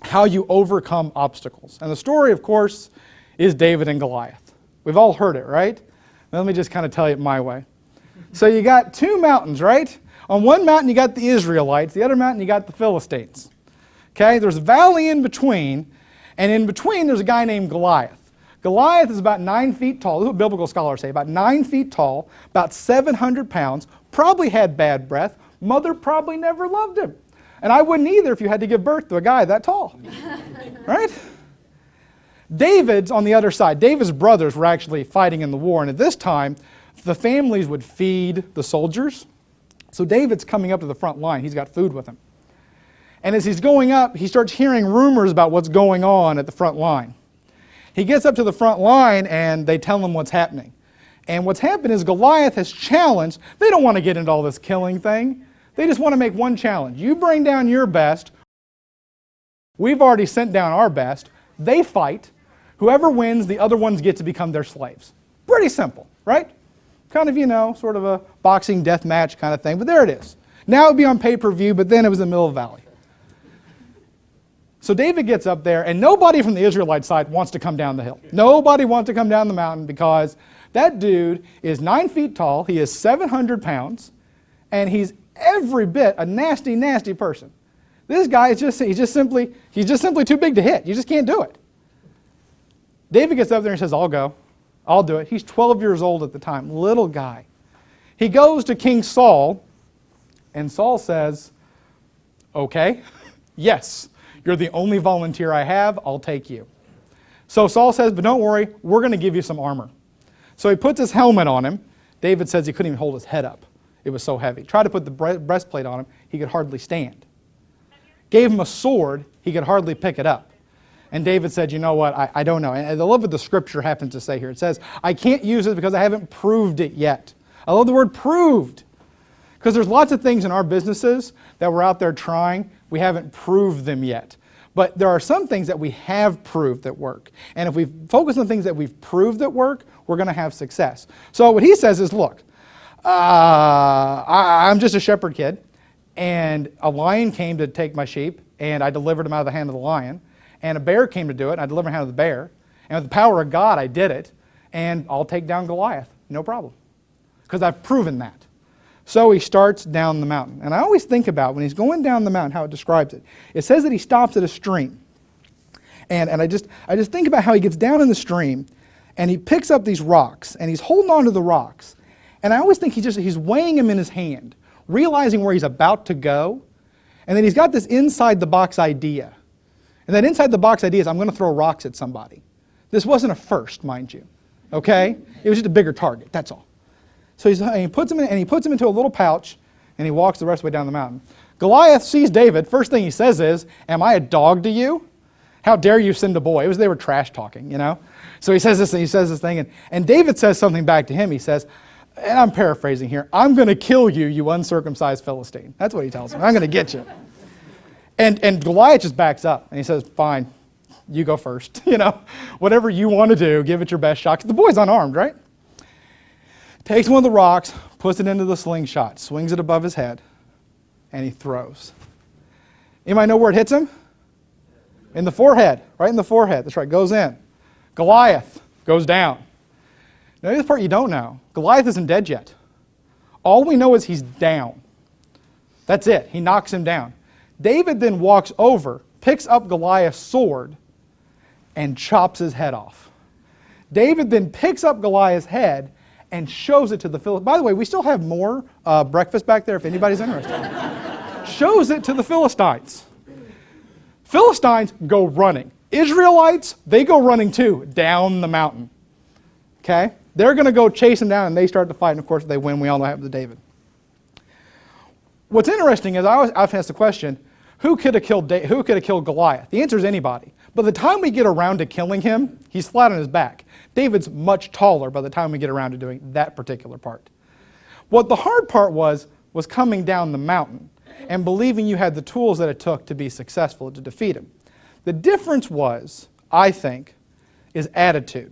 how you overcome obstacles. And the story, of course, is David and Goliath. We've all heard it, right? Let me just kind of tell you it my way. So you got two mountains, right? On one mountain you got the Israelites, the other mountain you got the Philistines. Okay, there's a valley in between, and in between there's a guy named Goliath. Goliath is about 9 feet tall. This is what biblical scholars say. About 9 feet tall, about 700 pounds, probably had bad breath. Mother probably never loved him. And I wouldn't either if you had to give birth to a guy that tall. Right? David's on the other side. David's brothers were actually fighting in the war, and at this time, the families would feed the soldiers. So David's coming up to the front line. He's got food with him. And as he's going up, he starts hearing rumors about what's going on at the front line. He gets up to the front line and they tell him what's happening. And what's happened is Goliath has challenged. They don't want to get into all this killing thing. They just want to make one challenge. You bring down your best. We've already sent down our best. They fight. Whoever wins, the other ones get to become their slaves. Pretty simple, right? Kind of, sort of a boxing death match kind of thing. But there it is. Now it would be on pay-per-view, but then it was in the middle of the valley. So David gets up there, and nobody from the Israelite side wants to come down the hill. Nobody wants to come down the mountain because that dude is 9 feet tall, he is 700 pounds, and he's every bit a nasty, nasty person. This guy is he's just simply too big to hit. You just can't do it. David gets up there and says, I'll go. I'll do it. He's 12 years old at the time, little guy. He goes to King Saul, and Saul says, okay, yes. You're the only volunteer I have, I'll take you. So Saul says, but don't worry, we're going to give you some armor. So he puts his helmet on him. David says he couldn't even hold his head up. It was so heavy. Tried to put the breastplate on him, he could hardly stand. Gave him a sword, he could hardly pick it up. And David said, you know what, I don't know. And I love what the scripture happens to say here. It says, I can't use it because I haven't proved it yet. I love the word proved. Because there's lots of things in our businesses that we're out there trying. We haven't proved them yet. But there are some things that we have proved that work. And if we focus on things that we've proved that work, we're going to have success. So what he says is, look, I'm just a shepherd kid, and a lion came to take my sheep, and I delivered him out of the hand of the lion. And a bear came to do it, and I delivered him out of the bear. And with the power of God, I did it, and I'll take down Goliath. No problem. Because I've proven that. So he starts down the mountain. And I always think about when he's going down the mountain, how it describes it. It says that he stops at a stream. And I just think about how he gets down in the stream, and he picks up these rocks, and he's holding on to the rocks. And I always think he's weighing them in his hand, realizing where he's about to go. And then he's got this inside-the-box idea. And that inside-the-box idea is, I'm going to throw rocks at somebody. This wasn't a first, mind you. Okay? It was just a bigger target, that's all. So he puts him into a little pouch, and he walks the rest of the way down the mountain. Goliath sees David. First thing he says is, am I a dog to you? How dare you send a boy? They were trash talking, So he says this thing, and David says something back to him. He says, and I'm paraphrasing here, I'm going to kill you, you uncircumcised Philistine. That's what he tells him. I'm going to get you. And Goliath just backs up, and he says, fine, you go first. Whatever you want to do, give it your best shot. 'Cause the boy's unarmed, right? Takes one of the rocks, puts it into the slingshot, swings it above his head, and he throws. Anybody know where it hits him? In the forehead, right in the forehead. That's right, goes in. Goliath goes down. Now, here's the part you don't know. Goliath isn't dead yet. All we know is he's down. That's it. He knocks him down. David then walks over, picks up Goliath's sword, and chops his head off. David then picks up Goliath's head and shows it to the Philistines. By the way, we still have more breakfast back there if anybody's interested. Shows it to the Philistines. Philistines go running. Israelites, they go running too, down the mountain. Okay? They're going to go chase him down, and they start to fight, and of course they win. We all know what happened to David. What's interesting is I've asked the question, who could have killed Goliath? The answer is anybody. By the time we get around to killing him, he's flat on his back. David's much taller by the time we get around to doing that particular part. What the hard part was coming down the mountain and believing you had the tools that it took to be successful to defeat him. The difference was, I think, is attitude.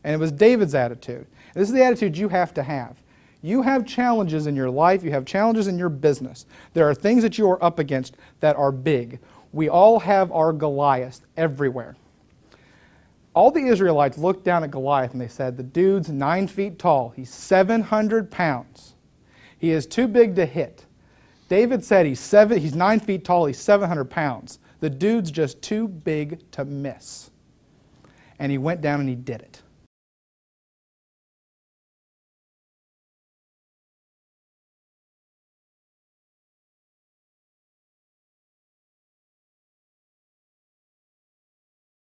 And it was David's attitude. And this is the attitude you have to have. You have challenges in your life. You have challenges in your business. There are things that you are up against that are big. We all have our Goliath everywhere. All the Israelites looked down at Goliath and they said, the dude's 9 feet tall. He's 700 pounds. He is too big to hit. David said he's 9 feet tall, he's 700 pounds. The dude's just too big to miss. And he went down and he did it.